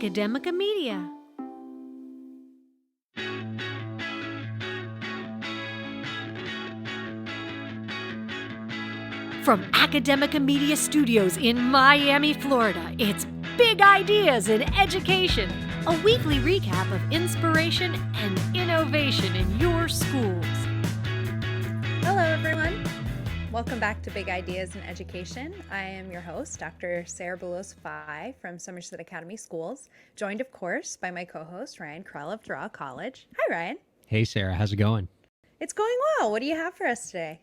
Academica Media. From Academica Media Studios in Miami, Florida, it's Big Ideas in Education, a weekly recap of inspiration and innovation in your schools. Hello, everyone. Welcome back to Big Ideas in Education. I am your host, Dr. Sarah Boulos from Somerset Academy Schools, joined, of course, by my co-host, Ryan Kairalla of Doral College. Hi, Ryan. Hey, Sarah. How's it going? It's going well. What do you have for us today?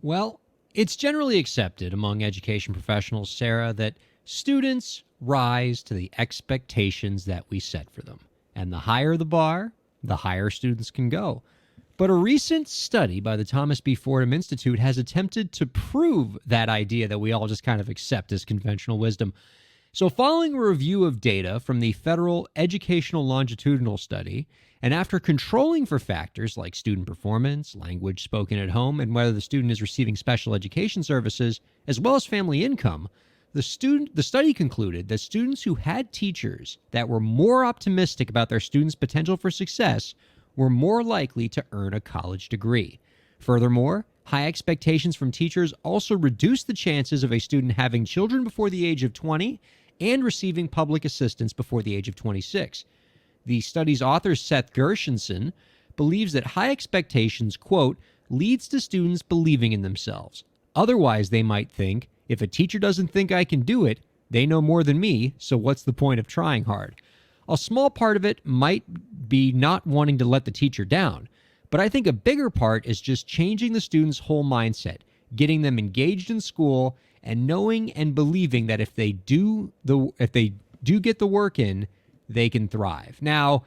Well, it's generally accepted among education professionals, Sarah, that students rise to the expectations that we set for them. And the higher the bar, the higher students can go. But a recent study by the Thomas B. Fordham Institute has attempted to prove that idea that we all just kind of accept as conventional wisdom. So following a review of data from the Federal Educational Longitudinal Study, and after controlling for factors like student performance, language spoken at home, and whether the student is receiving special education services, as well as family income, the study concluded that students who had teachers that were more optimistic about their students' potential for success were more likely to earn a college degree. Furthermore, high expectations from teachers also reduced the chances of a student having children before the age of 20 and receiving public assistance before the age of 26. The study's author, Seth Gershenson, believes that high expectations, quote, leads to students believing in themselves. Otherwise, they might think, if a teacher doesn't think I can do it, they know more than me, so what's the point of trying hard? A small part of it might be not wanting to let the teacher down, but I think a bigger part is just changing the student's whole mindset, getting them engaged in school, and knowing and believing that if they do get the work in, they can thrive. Now,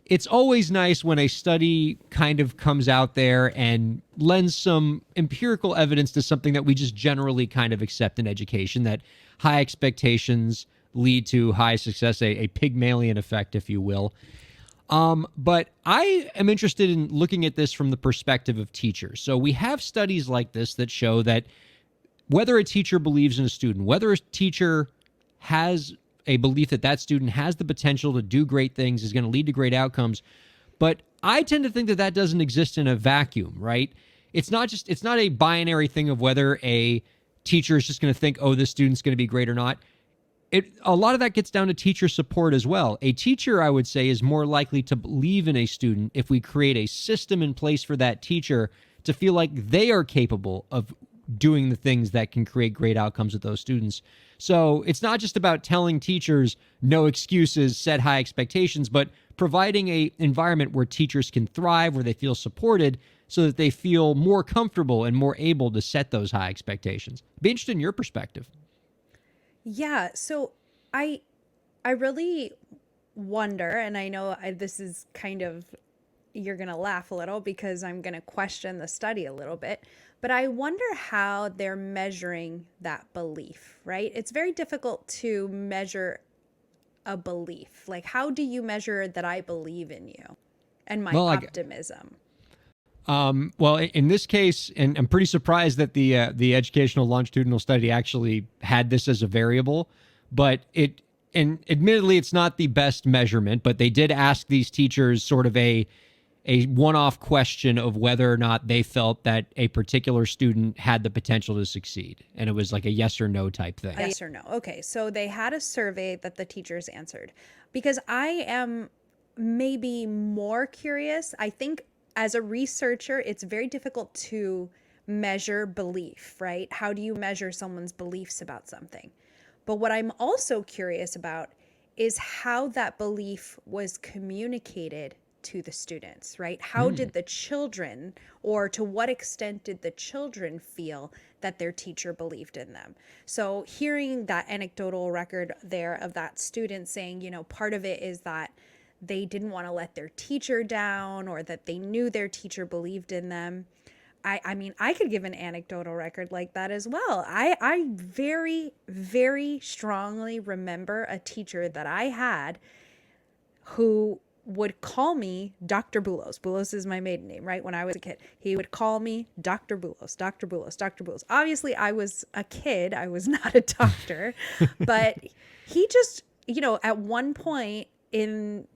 it's always nice when a study kind of comes out there and lends some empirical evidence to something that we just generally kind of accept in education, that high expectations lead to high success, a Pygmalion effect, if you will. But I am interested in looking at this from the perspective of teachers. So we have studies like this that show that whether a teacher believes in a student, whether a teacher has a belief that that student has the potential to do great things, is going to lead to great outcomes. But I tend to think that that doesn't exist in a vacuum, right? It's not a binary thing of whether a teacher is just going to think, oh, this student's going to be great or not. A lot of that gets down to teacher support as well. A teacher, I would say, is more likely to believe in a student if we create a system in place for that teacher to feel like they are capable of doing the things that can create great outcomes with those students. So it's not just about telling teachers no excuses, set high expectations, but providing an environment where teachers can thrive, where they feel supported, so that they feel more comfortable and more able to set those high expectations. Be interested in your perspective. Yeah, so I really wonder, and I know this is kind of, you're going to laugh a little because I'm going to question the study a little bit, but I wonder how they're measuring that belief, right? It's very difficult to measure a belief. Like, how do you measure that I believe in you and my optimism? Well, in this case, and I'm pretty surprised that the educational longitudinal study actually had this as a variable, but admittedly, it's not the best measurement, but they did ask these teachers sort of a one-off question of whether or not they felt that a particular student had the potential to succeed. And it was like a yes or no type thing. Yes or no. Okay. So they had a survey that the teachers answered, because I am maybe more curious. I think as a researcher, it's very difficult to measure belief, right? How do you measure someone's beliefs about something? But what I'm also curious about is how that belief was communicated to the students, right? How did the children, or to what extent did the children feel that their teacher believed in them? So hearing that anecdotal record there of that student saying, you know, part of it is that they didn't want to let their teacher down, or that they knew their teacher believed in them. I mean, I could give an anecdotal record like that as well. I very, very strongly remember a teacher that I had who would call me Dr. Boulos. Boulos is my maiden name, right? When I was a kid, he would call me Dr. Boulos, Dr. Boulos, Dr. Boulos. Obviously, I was a kid. I was not a doctor, but he just at one point in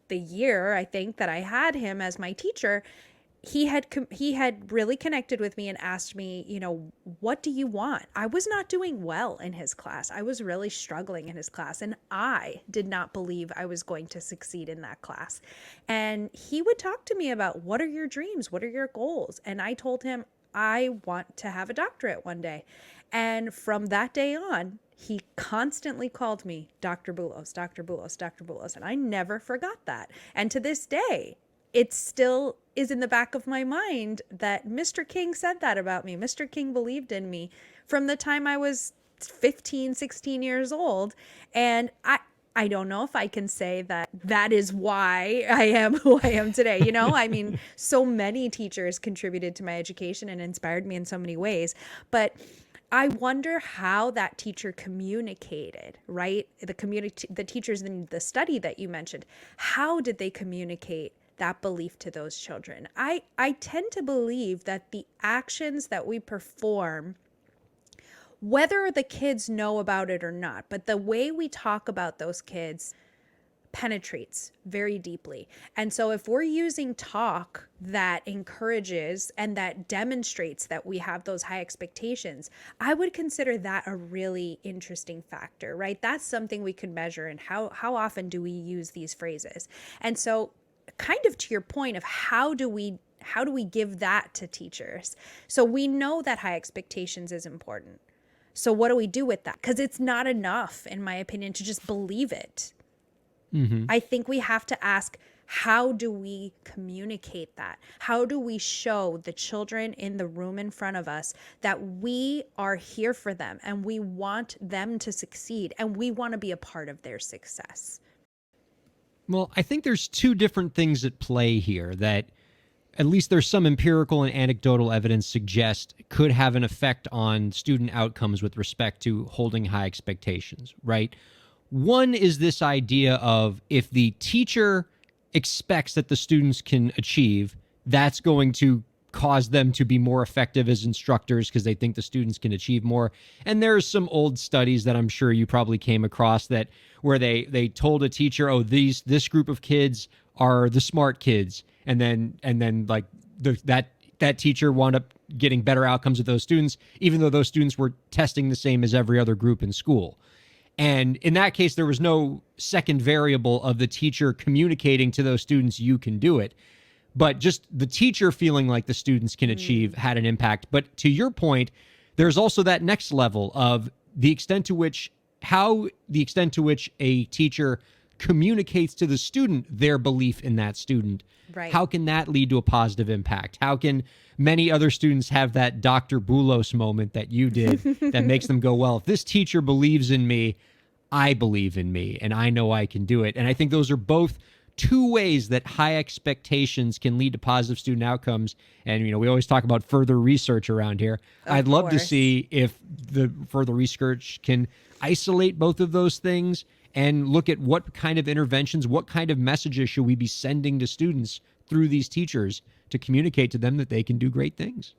the year, I think, that I had him as my teacher, he had really connected with me and asked me, what do you want? I was not doing well in his class. I was really struggling in his class, and I did not believe I was going to succeed in that class. And he would talk to me about, what are your dreams? What are your goals? And I told him, I want to have a doctorate one day. And from that day on, he constantly called me Dr. Boulos, Dr. Boulos, Dr. Boulos. And I never forgot that. And to this day, it still is in the back of my mind that Mr. King said that about me. Mr. King believed in me from the time I was 15, 16 years old. And I don't know if I can say that that is why I am who I am today. I mean, so many teachers contributed to my education and inspired me in so many ways. But I wonder how that teacher communicated, right? The teachers in the study that you mentioned, how did they communicate that belief to those children? I tend to believe that the actions that we perform, whether the kids know about it or not, but the way we talk about those kids penetrates very deeply. And so if we're using talk that encourages and that demonstrates that we have those high expectations, I would consider that a really interesting factor, right? That's something we could measure. And how often do we use these phrases? And so kind of to your point of how do we give that to teachers? So we know that high expectations is important. So what do we do with that? Because it's not enough, in my opinion, to just believe it. Mm-hmm. I think we have to ask, how do we communicate that? How do we show the children in the room in front of us that we are here for them and we want them to succeed and we want to be a part of their success? Well, I think there's two different things at play here that at least there's some empirical and anecdotal evidence suggest could have an effect on student outcomes with respect to holding high expectations, right? One is this idea of, if the teacher expects that the students can achieve, that's going to cause them to be more effective as instructors because they think the students can achieve more. And there's some old studies that I'm sure you probably came across that where they told a teacher, oh, this group of kids are the smart kids, and then like that teacher wound up getting better outcomes with those students, even though those students were testing the same as every other group in school. And in that case, there was no second variable of the teacher communicating to those students, you can do it. But just the teacher feeling like the students can achieve had an impact. But to your point, there's also that next level of the extent to which a teacher communicates to the student their belief in that student. Right. How can that lead to a positive impact? How can many other students have that Dr. Boulos moment that you did that makes them go, well, if this teacher believes in me, I believe in me and I know I can do it. And I think those are both two ways that high expectations can lead to positive student outcomes. And, we always talk about further research around here. I'd love to see if the further research can isolate both of those things and look at what kind of interventions, what kind of messages should we be sending to students through these teachers to communicate to them that they can do great things.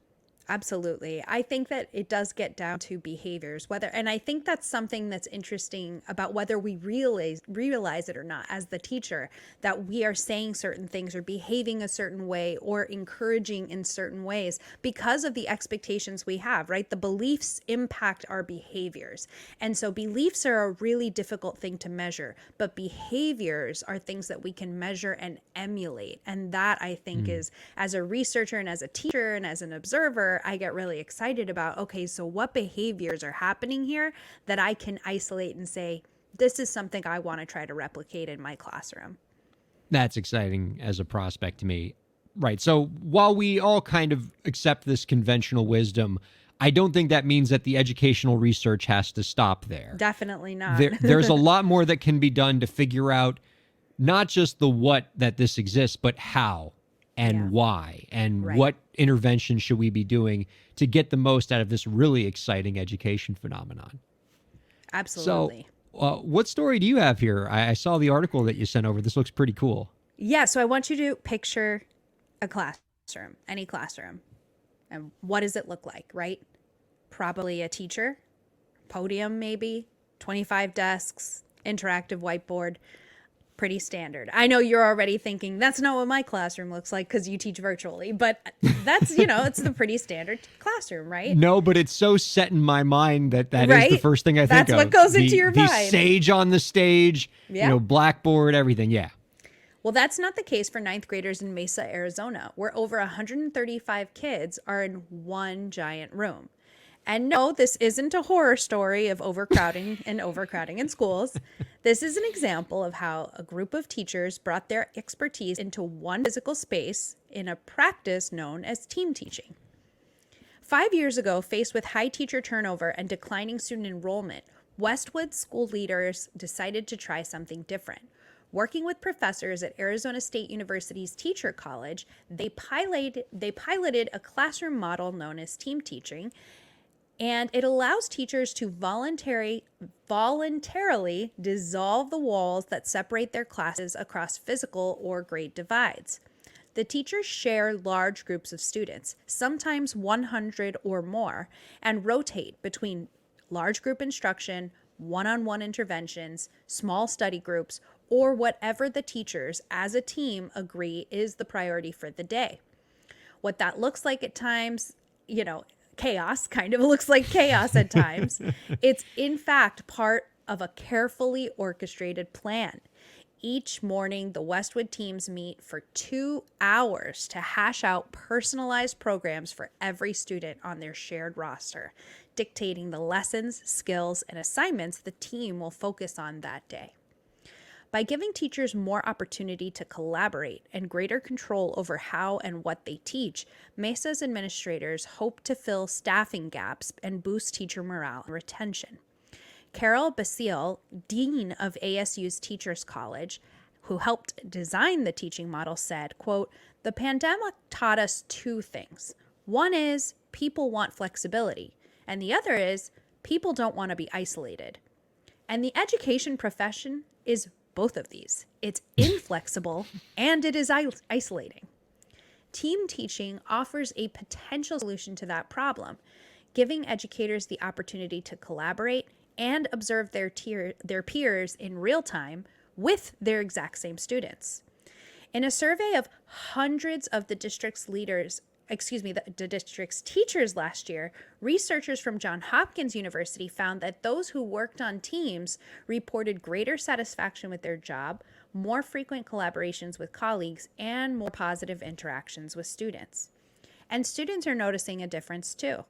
Absolutely. I think that it does get down to behaviors, and I think that's something that's interesting about whether we realize it or not as the teacher, that we are saying certain things or behaving a certain way or encouraging in certain ways because of the expectations we have, right? The beliefs impact our behaviors. And so beliefs are a really difficult thing to measure, but behaviors are things that we can measure and emulate. And that, I think, is, as a researcher and as a teacher and as an observer, I get really excited about, okay, so what behaviors are happening here that I can isolate and say, this is something I want to try to replicate in my classroom. That's exciting as a prospect to me. Right. So while we all kind of accept this conventional wisdom, I don't think that means that the educational research has to stop there. Definitely not. There's a lot more that can be done to figure out not just the what that this exists, but how and why and what intervention should we be doing to get the most out of this really exciting education phenomenon. Absolutely. So what story do you have here? I saw the article that you sent over. This looks pretty cool. Yeah, so I want you to picture a classroom, any classroom. And what does it look like, right? Probably a teacher, podium maybe, 25 desks, interactive whiteboard. Pretty standard. I know you're already thinking that's not what my classroom looks like because you teach virtually, but that's, it's the pretty standard classroom, right? No, but it's so set in my mind that is Right? the first thing I think That's of. what goes into your the vibe. sage on the stage, Yeah. blackboard, everything. Yeah. Well, that's not the case for ninth graders in Mesa, Arizona, where over 135 kids are in one giant room. And no, this isn't a horror story of overcrowding in schools. This is an example of how a group of teachers brought their expertise into one physical space in a practice known as team teaching. 5 years ago, faced with high teacher turnover and declining student enrollment, Westwood school leaders decided to try something different. Working with professors at Arizona State University's Teacher College, they piloted a classroom model known as team teaching, and it allows teachers to voluntarily dissolve the walls that separate their classes across physical or grade divides. The teachers share large groups of students, sometimes 100 or more, and rotate between large group instruction, one-on-one interventions, small study groups, or whatever the teachers as a team agree is the priority for the day. What that looks like at times, chaos, kind of looks like chaos at times. It's in fact part of a carefully orchestrated plan. Each morning, the Westwood teams meet for 2 hours to hash out personalized programs for every student on their shared roster, dictating the lessons, skills, and assignments the team will focus on that day. By giving teachers more opportunity to collaborate and greater control over how and what they teach, Mesa's administrators hope to fill staffing gaps and boost teacher morale and retention. Carol Basile, Dean of ASU's Teachers College, who helped design the teaching model, said, quote, "The pandemic taught us two things. One is people want flexibility, and the other is people don't want to be isolated. And the education profession is both of these. It's inflexible and it is isolating." Team teaching offers a potential solution to that problem, giving educators the opportunity to collaborate and observe their peers in real time with their exact same students. In a survey of hundreds of the district's teachers last year, researchers from Johns Hopkins University found that those who worked on teams reported greater satisfaction with their job, more frequent collaborations with colleagues, and more positive interactions with students. And students are noticing a difference too.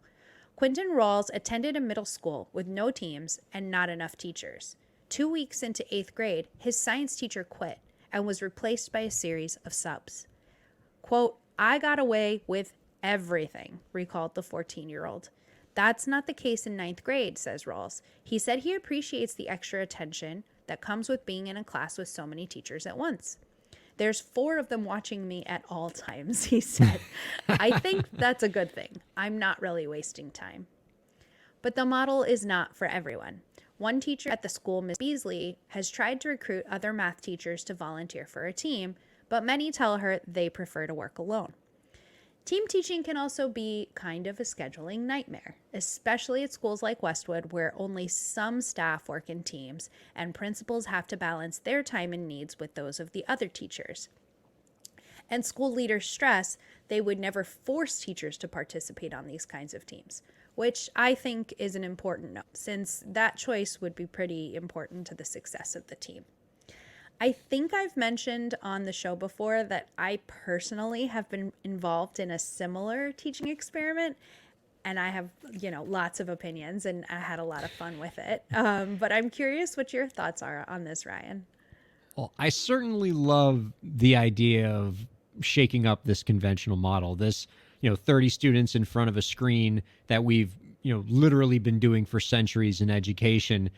Quentin Rawls attended a middle school with no teams and not enough teachers. 2 weeks into 8th grade, his science teacher quit and was replaced by a series of subs. Quote, "I got away with everything," recalled the 14-year-old. That's not the case in 9th grade, says Rawls. He said he appreciates the extra attention that comes with being in a class with so many teachers at once. "There's 4 of them watching me at all times," he said. "I think that's a good thing. I'm not really wasting time." But the model is not for everyone. One teacher at the school, Ms. Beasley, has tried to recruit other math teachers to volunteer for a team, but many tell her they prefer to work alone. Team teaching can also be kind of a scheduling nightmare, especially at schools like Westwood, where only some staff work in teams and principals have to balance their time and needs with those of the other teachers. And school leaders stress they would never force teachers to participate on these kinds of teams, which I think is an important note, since that choice would be pretty important to the success of the team. I think I've mentioned on the show before that I personally have been involved in a similar teaching experiment, and I have, lots of opinions, and I had a lot of fun with it. But I'm curious what your thoughts are on this, Ryan. Well, I certainly love the idea of shaking up this conventional model. This, 30 students in front of a screen that we've, literally been doing for centuries in education.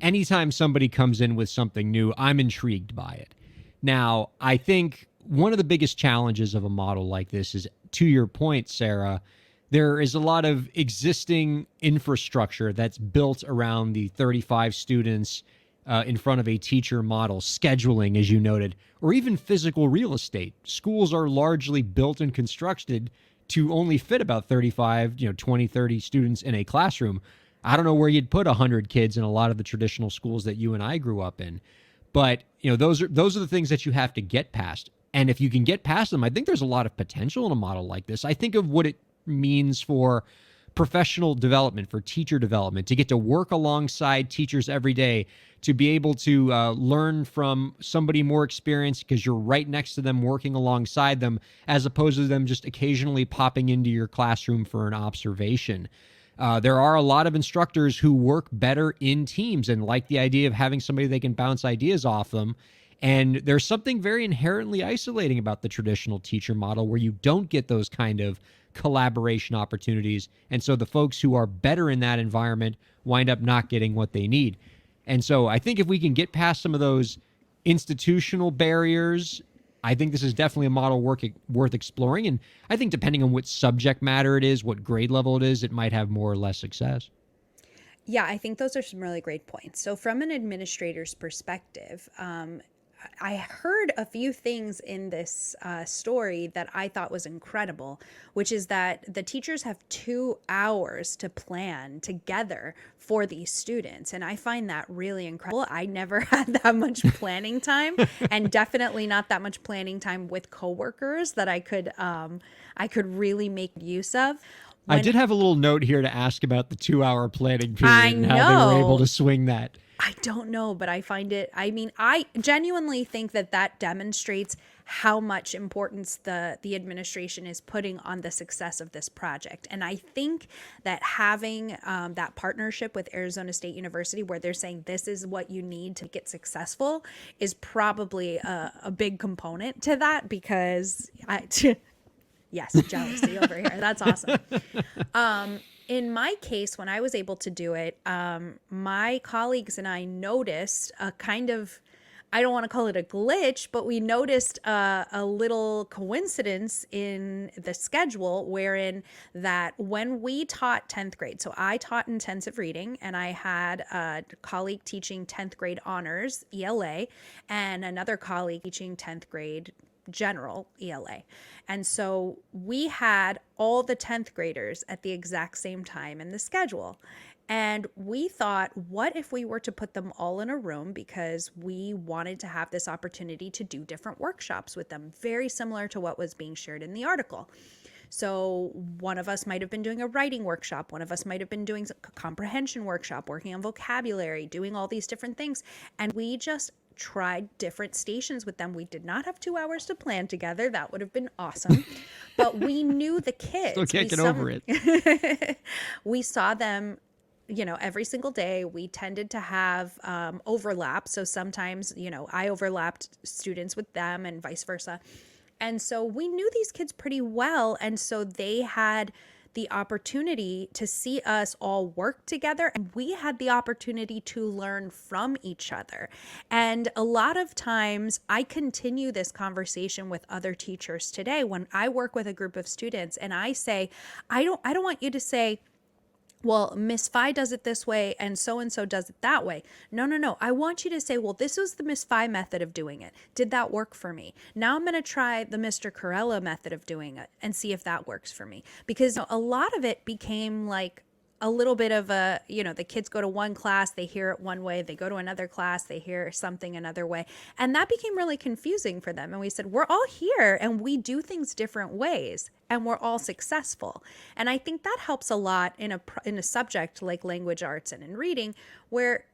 Anytime somebody comes in with something new, I'm intrigued by it. Now, I think one of the biggest challenges of a model like this is, to your point, Sarah, there is a lot of existing infrastructure that's built around the 35 students in front of a teacher model, scheduling, as you noted, or even physical real estate. Schools are largely built and constructed to only fit about 35, 20, 30 students in a classroom. I don't know where you'd put 100 kids in a lot of the traditional schools that you and I grew up in. But, those are the things that you have to get past. And if you can get past them, I think there's a lot of potential in a model like this. I think of what it means for professional development, for teacher development, to get to work alongside teachers every day, to be able to learn from somebody more experienced because you're right next to them, working alongside them, as opposed to them just occasionally popping into your classroom for an observation. There are a lot of instructors who work better in teams and like the idea of having somebody they can bounce ideas off them. And there's something very inherently isolating about the traditional teacher model where you don't get those kind of collaboration opportunities. And so the folks who are better in that environment wind up not getting what they need. And so I think if we can get past some of those institutional barriers, I think this is definitely a model worth exploring. And I think depending on what subject matter it is, what grade level it is, it might have more or less success. Yeah, I think those are some really great points. So from an administrator's perspective, I heard a few things in this story that I thought was incredible, which is that the teachers have 2 hours to plan together for these students. And I find that really incredible. I never had that much planning time, and definitely not that much planning time with coworkers that I could really make use of. I did have a little note here to ask about the 2-hour planning period I and how they were able know. to swing that. I don't know, but I find it, I genuinely think that demonstrates how much importance the administration is putting on the success of this project. And I think that having that partnership with Arizona State University, where they're saying this is what you need to get successful, is probably a big component to that, because yes, jealousy over here. That's awesome. In my case, when I was able to do it, my colleagues and I noticed a kind of, I don't want to call it a glitch, but we noticed a little coincidence in the schedule, wherein that when we taught 10th grade, so I taught intensive reading, and I had a colleague teaching 10th grade honors, ELA, and another colleague teaching 10th grade general ELA. And so we had all the 10th graders at the exact same time in the schedule. And we thought, what if we were to put them all in a room, because we wanted to have this opportunity to do different workshops with them, very similar to what was being shared in the article. So one of us might have been doing a writing workshop. One of us might have been doing a comprehension workshop, working on vocabulary, doing all these different things. And we just tried different stations with them. We did not have 2 hours to plan together. That would have been awesome. But we knew the kids. Still can't get over it. We saw them, every single day. We tended to have overlap. So sometimes, I overlapped students with them and vice versa. And so we knew these kids pretty well. And so they had the opportunity to see us all work together, and we had the opportunity to learn from each other. And a lot of times I continue this conversation with other teachers today when I work with a group of students, and I say, I don't want you to say, well, Miss Phi does it this way and so does it that way. No. I want you to say, well, this was the Miss Phi method of doing it. Did that work for me? Now I'm going to try the Mr. Kairalla method of doing it and see if that works for me. Because a lot of it became like a little bit of a, the kids go to one class, they hear it one way, they go to another class, they hear something another way. And that became really confusing for them. And we said, we're all here and we do things different ways and we're all successful. And I think that helps a lot in a subject like language arts and in reading, where,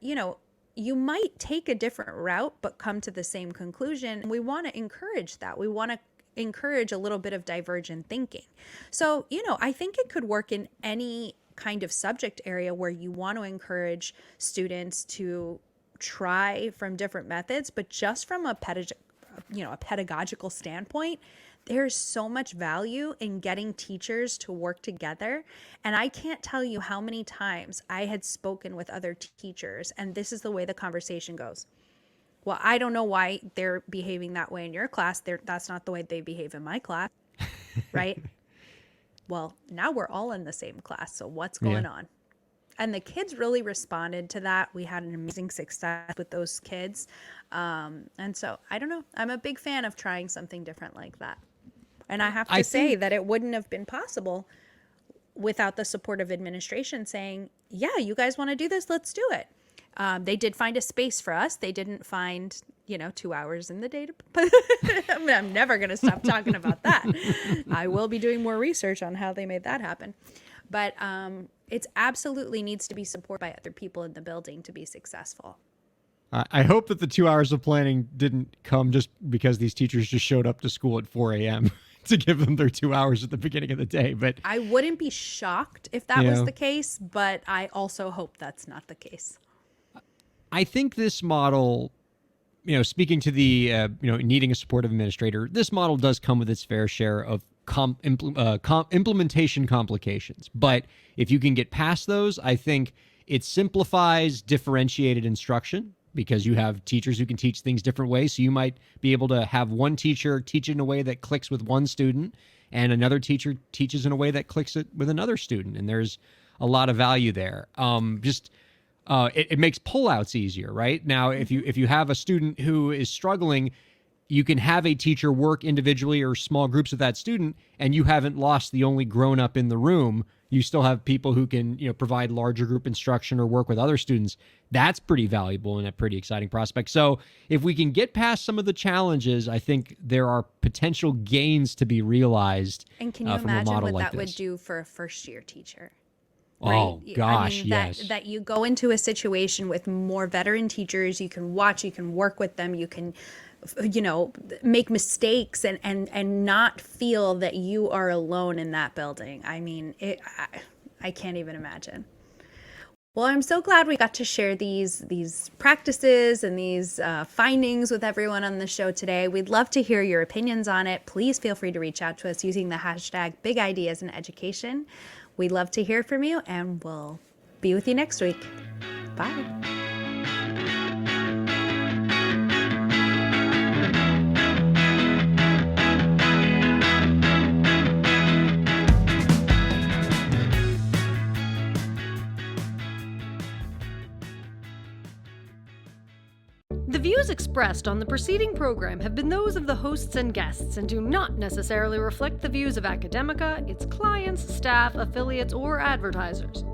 you might take a different route but come to the same conclusion. We want to encourage that. We want to encourage a little bit of divergent thinking. So, I think it could work in any kind of subject area where you want to encourage students to try from different methods, but just from a pedagogical standpoint, there's so much value in getting teachers to work together. And I can't tell you how many times I had spoken with other teachers, and this is the way the conversation goes. Well, I don't know why they're behaving that way in your class. That's not the way they behave in my class, right? Well, now we're all in the same class, so what's going on? And the kids really responded to that. We had an amazing success with those kids. And so, I don't know. I'm a big fan of trying something different like that. And I have to say that it wouldn't have been possible without the support of administration saying, yeah, you guys want to do this, let's do it. They did find a space for us. They didn't find, 2 hours in the day I'm never going to stop talking about that. I will be doing more research on how they made that happen. But it's absolutely needs to be supported by other people in the building to be successful. I hope that the 2 hours of planning didn't come just because these teachers just showed up to school at 4 a.m. to give them their 2 hours at the beginning of the day. But I wouldn't be shocked if that was the case, but I also hope that's not the case. I think this model, speaking to the, needing a supportive administrator, this model does come with its fair share of implementation complications. But if you can get past those, I think it simplifies differentiated instruction because you have teachers who can teach things different ways. So you might be able to have one teacher teach in a way that clicks with one student and another teacher teaches in a way that clicks it with another student. And there's a lot of value there. It makes pullouts easier, right? Now, if you have a student who is struggling, you can have a teacher work individually or small groups with that student, and you haven't lost the only grown-up in the room. You still have people who can, provide larger group instruction or work with other students. That's pretty valuable and a pretty exciting prospect. So if we can get past some of the challenges, I think there are potential gains to be realized. And can you imagine what that would do for a first-year teacher? Right? Oh, gosh, yes. That you go into a situation with more veteran teachers, you can watch, you can work with them, you can, make mistakes and not feel that you are alone in that building. I mean, I can't even imagine. Well, I'm so glad we got to share these practices and these findings with everyone on the show today. We'd love to hear your opinions on it. Please feel free to reach out to us using the hashtag Big Ideas in Education. We'd love to hear from you, and we'll be with you next week. Bye. The views expressed on the preceding program have been those of the hosts and guests and do not necessarily reflect the views of Academica, its clients, staff, affiliates, or advertisers.